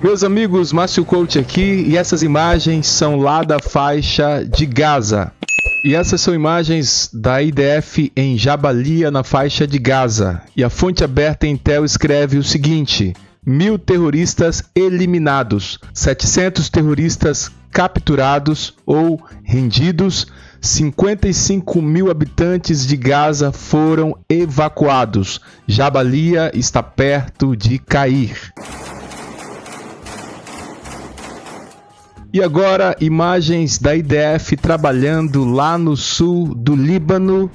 Meus amigos, Márcio Coach aqui, e essas imagens são lá da faixa de Gaza. E essas são imagens da IDF em Jabalia, na faixa de Gaza. E a fonte aberta Intel escreve o seguinte: 1.000 terroristas eliminados, 700 terroristas capturados ou rendidos, 55.000 habitantes de Gaza foram evacuados. Jabalia está perto de cair. E agora, imagens da IDF trabalhando lá no sul do Líbano,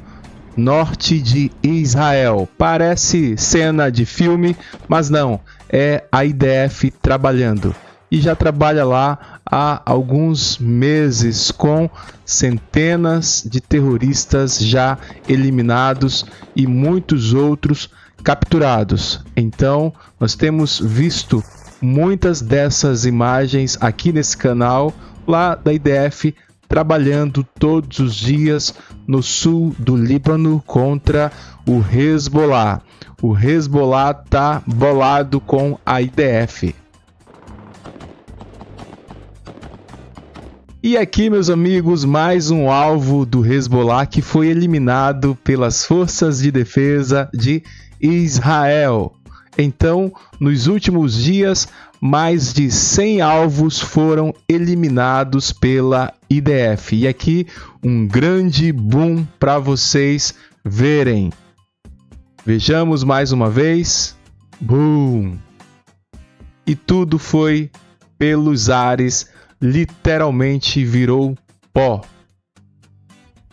norte de Israel. Parece cena de filme, mas não, é a IDF trabalhando. E já trabalha lá há alguns meses com centenas de terroristas já eliminados e muitos outros capturados. Então, nós temos visto muitas dessas imagens aqui nesse canal, lá da IDF, trabalhando todos os dias no sul do Líbano contra o Hezbollah. O Hezbollah tá bolado com a IDF. E aqui, meus amigos, mais um alvo do Hezbollah que foi eliminado pelas forças de defesa de Israel. Então, nos últimos dias, mais de 100 alvos foram eliminados pela IDF. E aqui, um grande boom para vocês verem. Vejamos mais uma vez. Boom! E tudo foi pelos ares, literalmente virou pó.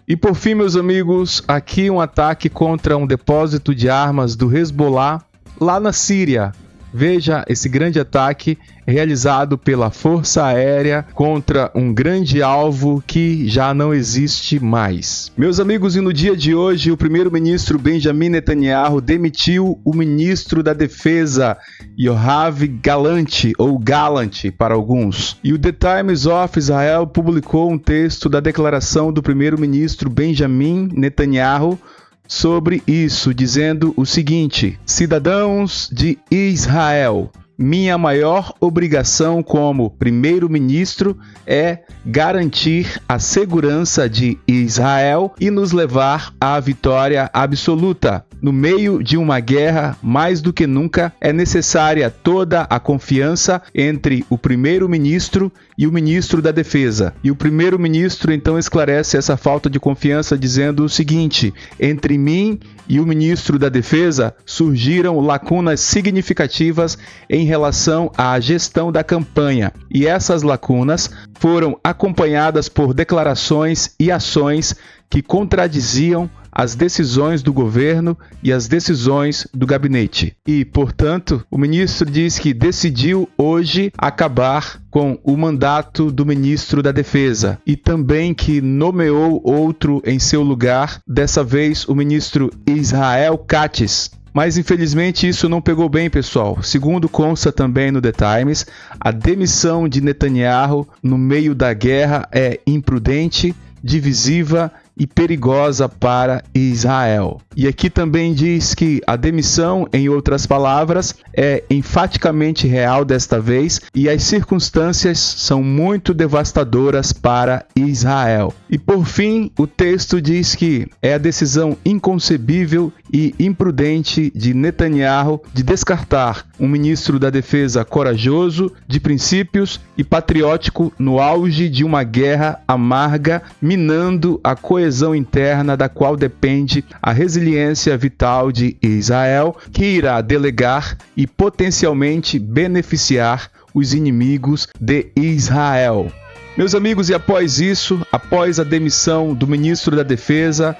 E por fim, meus amigos, aqui um ataque contra um depósito de armas do Hezbollah lá na Síria. Veja esse grande ataque realizado pela Força Aérea contra um grande alvo que já não existe mais. Meus amigos, e no dia de hoje, o primeiro-ministro Benjamin Netanyahu demitiu o ministro da Defesa, Yoav Gallant, ou Gallant para alguns. E o The Times of Israel publicou um texto da declaração do primeiro-ministro Benjamin Netanyahu sobre isso, dizendo o seguinte: cidadãos de Israel, minha maior obrigação como primeiro-ministro é garantir a segurança de Israel e nos levar à vitória absoluta. No meio de uma guerra, mais do que nunca, é necessária toda a confiança entre o primeiro-ministro e o ministro da Defesa. E o primeiro-ministro então esclarece essa falta de confiança dizendo o seguinte: entre mim e o ministro da Defesa surgiram lacunas significativas em relação à gestão da campanha, e essas lacunas foram acompanhadas por declarações e ações que contradiziam as decisões do governo e as decisões do gabinete. E, portanto, o ministro diz que decidiu hoje acabar com o mandato do ministro da Defesa e também que nomeou outro em seu lugar, dessa vez o ministro Israel Katz. Mas infelizmente isso não pegou bem, pessoal. Segundo consta também no The Times, a demissão de Netanyahu no meio da guerra é imprudente, divisiva e perigosa para Israel. E aqui também diz que a demissão, em outras palavras, é enfaticamente real desta vez e as circunstâncias são muito devastadoras para Israel. E por fim, o texto diz que é a decisão inconcebível e imprudente de Netanyahu de descartar um ministro da Defesa corajoso, de princípios e patriótico no auge de uma guerra amarga, minando a coesão interna da qual depende a resiliência vital de Israel, que irá delegar e potencialmente beneficiar os inimigos de Israel. Meus amigos, e após isso, após a demissão do ministro da Defesa,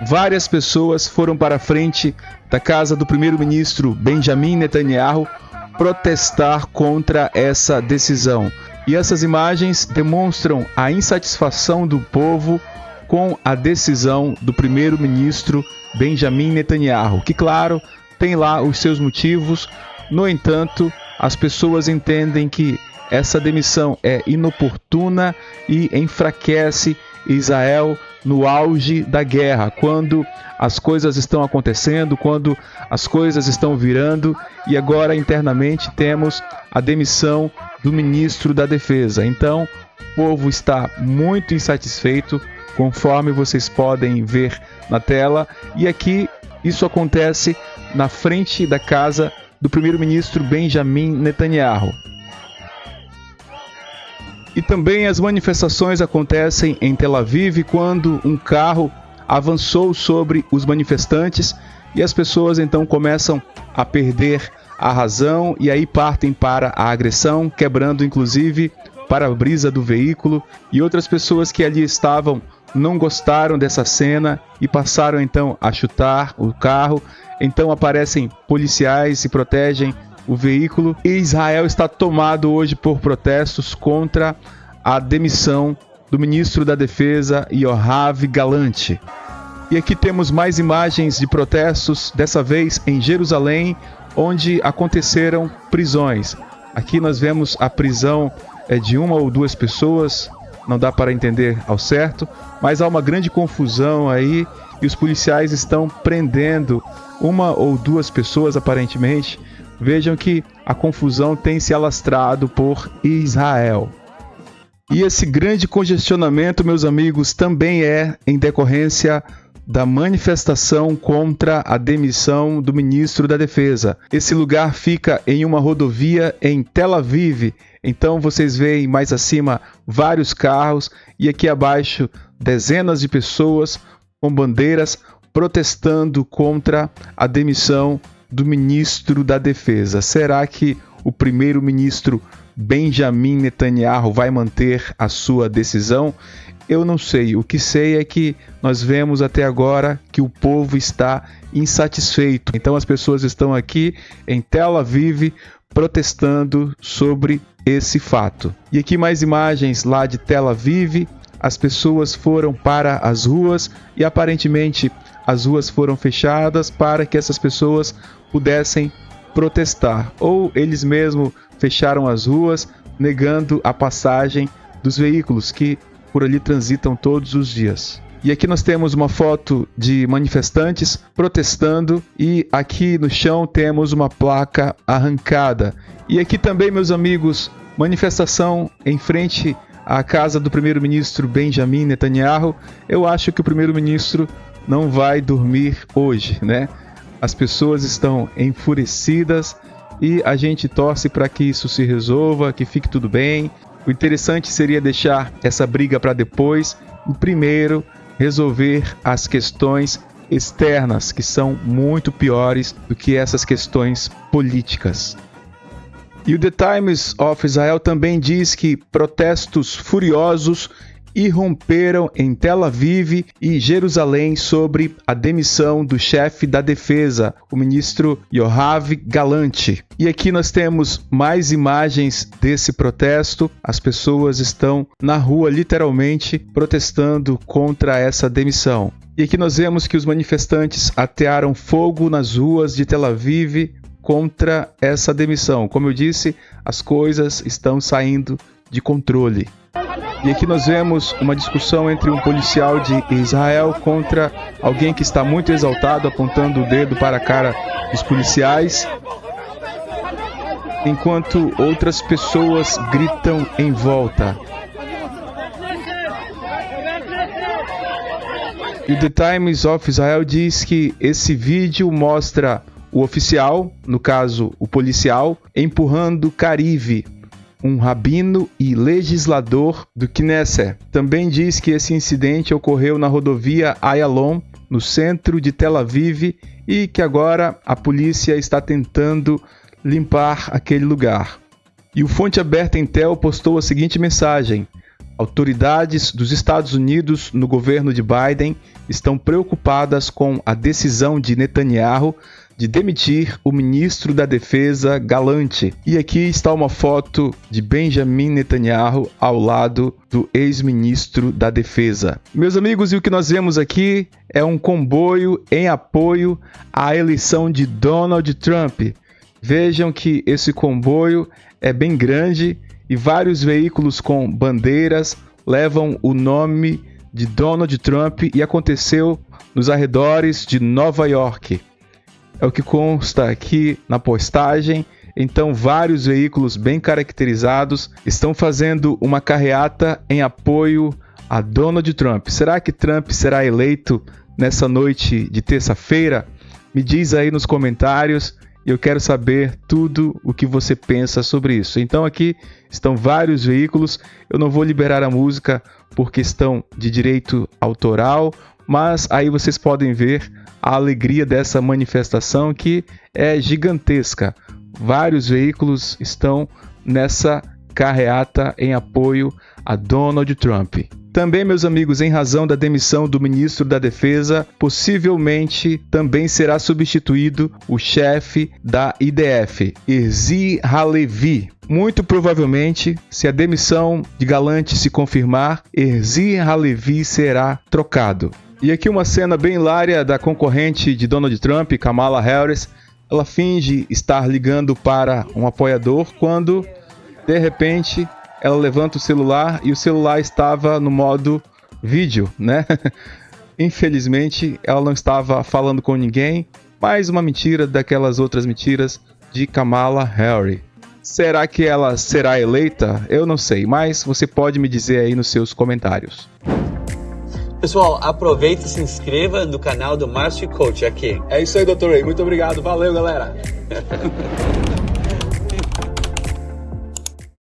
várias pessoas foram para a frente da casa do primeiro-ministro Benjamin Netanyahu protestar contra essa decisão. E essas imagens demonstram a insatisfação do povo com a decisão do primeiro-ministro Benjamin Netanyahu, que, claro, tem lá os seus motivos. No entanto, as pessoas entendem que essa demissão é inoportuna e enfraquece Israel no auge da guerra, quando as coisas estão acontecendo, quando as coisas estão virando, e agora internamente temos a demissão do ministro da Defesa. Então, o povo está muito insatisfeito, conforme vocês podem ver na tela, e aqui isso acontece na frente da casa do primeiro-ministro Benjamin Netanyahu. E também as manifestações acontecem em Tel Aviv quando um carro avançou sobre os manifestantes e as pessoas então começam a perder a razão e aí partem para a agressão, quebrando inclusive para-brisa do veículo, e outras pessoas que ali estavam não gostaram dessa cena e passaram então a chutar o carro. Então aparecem policiais e protegem o veículo, e Israel está tomado hoje por protestos contra a demissão do ministro da Defesa, Yoav Gallant. E aqui temos mais imagens de protestos, dessa vez em Jerusalém, onde aconteceram prisões. Aqui nós vemos a prisão de uma ou duas pessoas, não dá para entender ao certo, mas há uma grande confusão aí e os policiais estão prendendo uma ou duas pessoas aparentemente. Vejam que a confusão tem se alastrado por Israel. E esse grande congestionamento, meus amigos, também é em decorrência da manifestação contra a demissão do ministro da Defesa. Esse lugar fica em uma rodovia em Tel Aviv. Então vocês veem mais acima vários carros e aqui abaixo dezenas de pessoas com bandeiras protestando contra a demissão do ministro da Defesa. Será que o primeiro-ministro Benjamin Netanyahu vai manter a sua decisão? Eu não sei. O que sei é que nós vemos até agora que o povo está insatisfeito. Então as pessoas estão aqui em Tel Aviv protestando sobre esse fato. E aqui mais imagens lá de Tel Aviv. As pessoas foram para as ruas e aparentemente as ruas foram fechadas para que essas pessoas pudessem protestar. Ou eles mesmos fecharam as ruas, negando a passagem dos veículos que por ali transitam todos os dias. E aqui nós temos uma foto de manifestantes protestando e aqui no chão temos uma placa arrancada. E aqui também, meus amigos, manifestação em frente à casa do primeiro-ministro Benjamin Netanyahu. Eu acho que o primeiro-ministro não vai dormir hoje, né? As pessoas estão enfurecidas e a gente torce para que isso se resolva, que fique tudo bem. O interessante seria deixar essa briga para depois e primeiro resolver as questões externas, que são muito piores do que essas questões políticas. E o The Times of Israel também diz que protestos furiosos irromperam em Tel Aviv e Jerusalém sobre a demissão do chefe da defesa, o ministro Yoav Gallant. E aqui nós temos mais imagens desse protesto. As pessoas estão na rua literalmente protestando contra essa demissão. E aqui nós vemos que os manifestantes atearam fogo nas ruas de Tel Aviv contra essa demissão. Como eu disse, as coisas estão saindo de controle. E aqui nós vemos uma discussão entre um policial de Israel contra alguém que está muito exaltado, apontando o dedo para a cara dos policiais, enquanto outras pessoas gritam em volta. E o The Times of Israel diz que esse vídeo mostra o oficial, no caso o policial, empurrando Kariv, um rabino e legislador do Knesset. Também diz que esse incidente ocorreu na rodovia Ayalon, no centro de Tel Aviv, e que agora a polícia está tentando limpar aquele lugar. E o Fonte Aberta Intel postou a seguinte mensagem: autoridades dos Estados Unidos no governo de Biden estão preocupadas com a decisão de Netanyahu de demitir o ministro da Defesa Gallant. E aqui está uma foto de Benjamin Netanyahu ao lado do ex-ministro da Defesa. Meus amigos, e o que nós vemos aqui é um comboio em apoio à eleição de Donald Trump. Vejam que esse comboio é bem grande e vários veículos com bandeiras levam o nome de Donald Trump e aconteceu nos arredores de Nova York. É o que consta aqui na postagem. Então, vários veículos bem caracterizados estão fazendo uma carreata em apoio a Donald Trump. Será que Trump será eleito nessa noite de terça-feira? Me diz aí nos comentários. Eu quero saber tudo o que você pensa sobre isso. Então aqui estão vários veículos. Eu não vou liberar a música por questão de direito autoral, mas aí vocês podem ver a alegria dessa manifestação que é gigantesca. Vários veículos estão nessa carreata em apoio a Donald Trump. Também, meus amigos, em razão da demissão do ministro da Defesa, possivelmente também será substituído o chefe da IDF, Herzi Halevi. Muito provavelmente, se a demissão de Galante se confirmar, Herzi Halevi será trocado. E aqui uma cena bem hilária da concorrente de Donald Trump, Kamala Harris. Ela finge estar ligando para um apoiador quando, de repente, ela levanta o celular e o celular estava no modo vídeo, né? Infelizmente, ela não estava falando com ninguém. Mais uma mentira daquelas outras mentiras de Kamala Harris. Será que ela será eleita? Eu não sei, mas você pode me dizer aí nos seus comentários. Pessoal, aproveita e se inscreva no canal do Master Coach aqui. É isso aí, Dr. Ray. Muito obrigado. Valeu, galera.